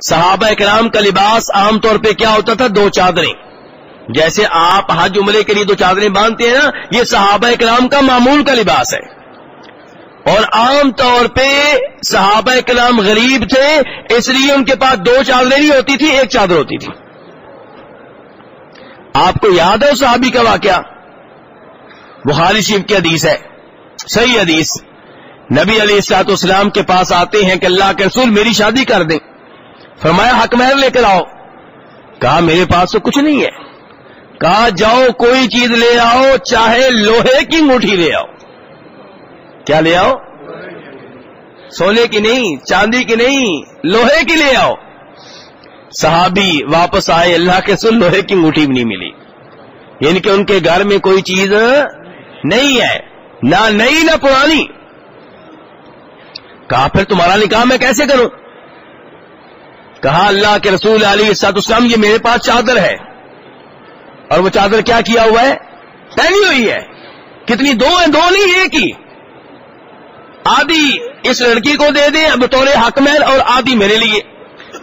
صحابہ کرام کا لباس عام طور پہ کیا ہوتا تھا؟ 2 چادریں. جیسے آپ حج عمرے کے لیے 2 چادریں باندھتے ہیں نا، یہ صحابہ کرام کا معمول کا لباس ہے. اور عام طور پہ صحابہ کرام غریب تھے، اس لیے ان کے پاس 2 چادریں نہیں ہوتی تھی، 1 چادر ہوتی تھی. آپ کو یاد ہے اس صحابی کا واقعہ؟ بخاری شریف کی حدیث ہے، صحیح حدیث. نبی علیہ الصلوۃ والسلام کے پاس آتے ہیں کہ اللہ کے رسول میری شادی کر دیں. فرمایا حق مہر لے کر آؤ. کہا میرے پاس تو کچھ نہیں ہے. کہا جاؤ کوئی چیز لے آؤ، چاہے لوہے کی انگوٹھی لے آؤ. کیا لے آؤ؟ سونے کی نہیں، چاندی کی نہیں، لوہے کی لے آؤ. صحابی واپس آئے، اللہ کے رسول لوہے کی انگوٹھی بھی نہیں ملی. یعنی کہ ان کے گھر میں کوئی چیز نہیں ہے، نہ نئی نہ پرانی. کہا پھر تمہارا نکاح میں کیسے کروں؟ کہا اللہ کے رسول علیہ الصلوۃ والسلام یہ میرے پاس چادر ہے، اور وہ چادر کیا کیا ہوا ہے؟ پہنی ہوئی ہے. کتنی؟ 2 ہیں، 2 نہیں، 1 ہی. آدھی اس لڑکی کو دے دیں بطور حق مہر اور آدھی میرے لیے.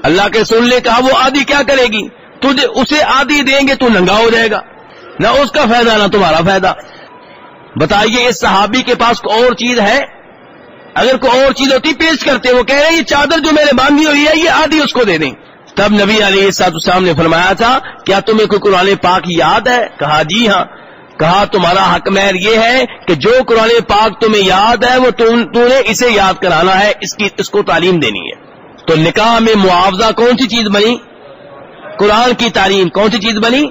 اللہ کے رسول نے کہا وہ آدھی کیا کرے گی؟ تجھے اسے آدھی دیں گے تو ننگا ہو جائے گا، نہ اس کا فائدہ نہ تمہارا فائدہ. بتائیے اس صحابی کے پاس کوئی اور چیز ہے؟ اگر کوئی اور چیز ہوتی پیش کرتے. وہ کہہ رہے ہیں یہ چادر جو میں نے باندھی ہوئی ہے یہ آدھی اس کو دے دیں. تب نبی علیہ الصلوۃ والسلام نے فرمایا تھا کیا تمہیں کوئی قرآن پاک یاد ہے؟ کہا جی ہاں. کہا تمہارا حق مہر یہ ہے کہ جو قرآن پاک تمہیں یاد ہے وہ تو نے اسے یاد کرانا ہے، اس کو تعلیم دینی ہے. تو نکاح میں معاوضہ کون سی چیز بنی؟ قرآن کی تعلیم. کون سی چیز بنی؟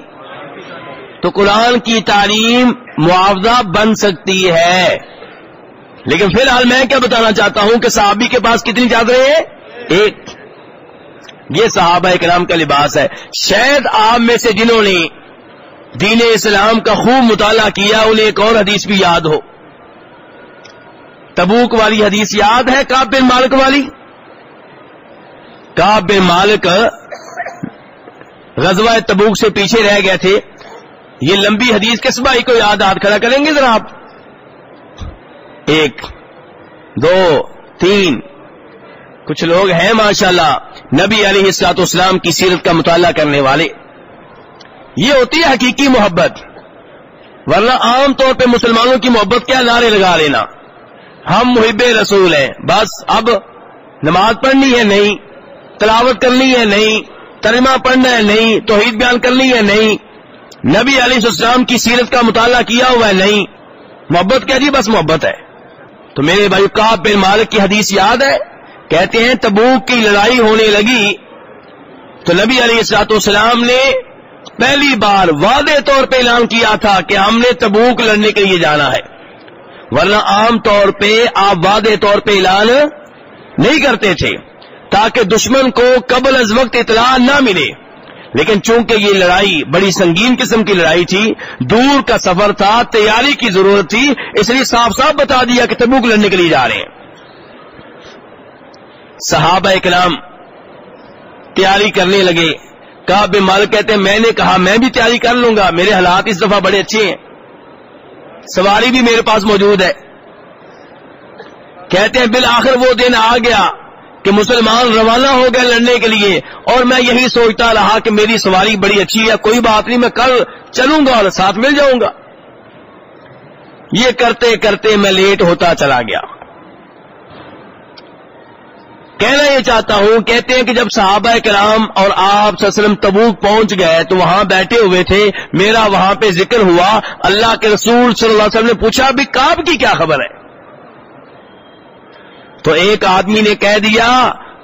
تو قرآن کی تعلیم معاوضہ بن سکتی ہے. لیکن فی الحال میں کیا بتانا چاہتا ہوں کہ صحابی کے پاس کتنی چادریں ہیں؟ 1. یہ صحابہ کرام کا لباس ہے. شاید آپ میں سے جنہوں نے دین اسلام کا خوب مطالعہ کیا انہیں ایک اور حدیث بھی یاد ہو. تبوک والی حدیث یاد ہے؟ کعب بن مالک والی. کعب بن مالک غزوہ تبوک سے پیچھے رہ گئے تھے. یہ لمبی حدیث کس بھائی کو یاد؟ ہاتھ کھڑا کریں گے ذرا آپ. 1 2 3 کچھ لوگ ہیں ماشاءاللہ نبی علیہ الصلوۃ والسلام کی سیرت کا مطالعہ کرنے والے. یہ ہوتی ہے حقیقی محبت. ورنہ عام طور پہ مسلمانوں کی محبت کیا؟ نعرے لگا لینا ہم محب رسول ہیں، بس اب نماز پڑھنی ہے نہیں، تلاوت کرنی ہے نہیں، ترجمہ پڑھنا ہے نہیں، توحید بیان کرنی ہے نہیں، نبی علیہ السلام کی سیرت کا مطالعہ کیا ہوا ہے نہیں. محبت کیا جی؟ بس محبت ہے. تو میرے بھائی کعب بن مالک کی حدیث یاد ہے؟ کہتے ہیں تبوک کی لڑائی ہونے لگی تو نبی علیہ الصلوۃ والسلام نے پہلی بار واضح طور پہ اعلان کیا تھا کہ ہم نے تبوک لڑنے کے لیے جانا ہے. ورنہ عام طور پہ آپ واضح طور پہ اعلان نہیں کرتے تھے تاکہ دشمن کو قبل از وقت اطلاع نہ ملے. لیکن چونکہ یہ لڑائی بڑی سنگین قسم کی لڑائی تھی، دور کا سفر تھا، تیاری کی ضرورت تھی، اس لیے صاف صاف بتا دیا کہ تبوک لڑنے کے لیے جا رہے ہیں. صحابہ کرام تیاری کرنے لگے. کعب بن مالک کہتے ہیں میں نے کہا میں بھی تیاری کر لوں گا، میرے حالات اس دفعہ بڑے اچھے ہیں، سواری بھی میرے پاس موجود ہے. کہتے ہیں بالآخر وہ دن آ گیا کہ مسلمان روانہ ہو گئے لڑنے کے لیے، اور میں یہی سوچتا رہا کہ میری سواری بڑی اچھی ہے، کوئی بات نہیں، میں کل چلوں گا اور ساتھ مل جاؤں گا. یہ کرتے کرتے میں لیٹ ہوتا چلا گیا. کہنا یہ چاہتا ہوں، کہتے ہیں کہ جب صحابہ کرام اور آپ صلی اللہ علیہ وسلم تبوک پہنچ گئے تو وہاں بیٹھے ہوئے تھے، میرا وہاں پہ ذکر ہوا. اللہ کے رسول صلی اللہ علیہ وسلم نے پوچھا ابھی کعب کی کیا خبر ہے؟ تو ایک آدمی نے کہہ دیا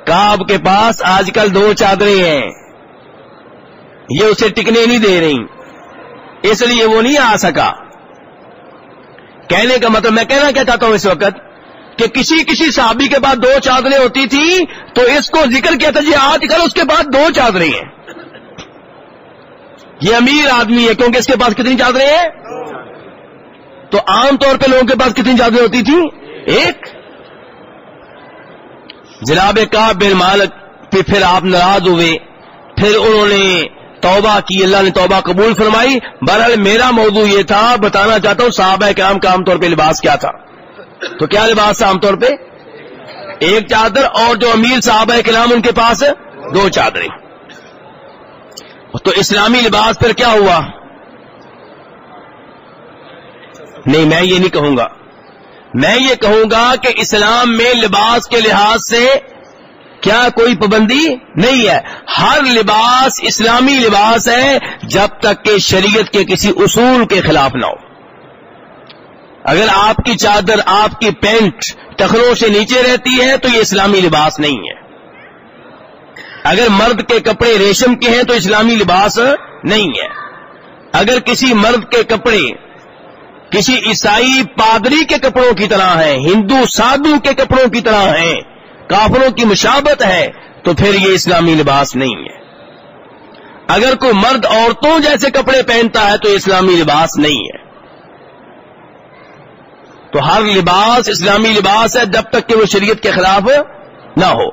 کعب کے پاس آج کل 2 چادریں ہیں، یہ اسے ٹکنے نہیں دے رہی، اس لیے وہ نہیں آ سکا. کہنے کا مطلب میں کہنا کیا چاہتا ہوں اس وقت کہ کسی صحابی کے بعد 2 چادریں ہوتی تھی تو اس کو ذکر کیا تھا جی آج کل اس کے بعد 2 چادریں ہیں. یہ امیر آدمی ہے کیونکہ اس کے پاس کتنی چادریں ہیں؟ تو عام طور پہ لوگوں کے پاس کتنی چادریں ہوتی تھی؟ 1. جناب کعب بن مالک پھر آپ ناراض ہوئے، پھر انہوں نے توبہ کی، اللہ نے توبہ قبول فرمائی. بہرحال میرا موضوع یہ تھا، بتانا چاہتا ہوں صحابہ کرام کا عام طور پہ لباس کیا تھا. تو کیا لباس تھا عام طور پہ؟ 1 چادر، اور جو امیر صحابہ کرام ان کے پاس 2 چادریں. تو اسلامی لباس پھر کیا ہوا؟ نہیں، میں یہ نہیں کہوں گا. میں یہ کہوں گا کہ اسلام میں لباس کے لحاظ سے کیا کوئی پابندی نہیں ہے. ہر لباس اسلامی لباس ہے جب تک کہ شریعت کے کسی اصول کے خلاف نہ ہو. اگر آپ کی چادر، آپ کی پینٹ ٹخنوں سے نیچے رہتی ہے تو یہ اسلامی لباس نہیں ہے. اگر مرد کے کپڑے ریشم کے ہیں تو اسلامی لباس نہیں ہے. اگر کسی مرد کے کپڑے کسی عیسائی پادری کے کپڑوں کی طرح ہیں، ہندو سادھو کے کپڑوں کی طرح ہیں، کافروں کی مشابہت ہے، تو پھر یہ اسلامی لباس نہیں ہے. اگر کوئی مرد عورتوں جیسے کپڑے پہنتا ہے تو یہ اسلامی لباس نہیں ہے. تو ہر لباس اسلامی لباس ہے جب تک کہ وہ شریعت کے خلاف نہ ہو.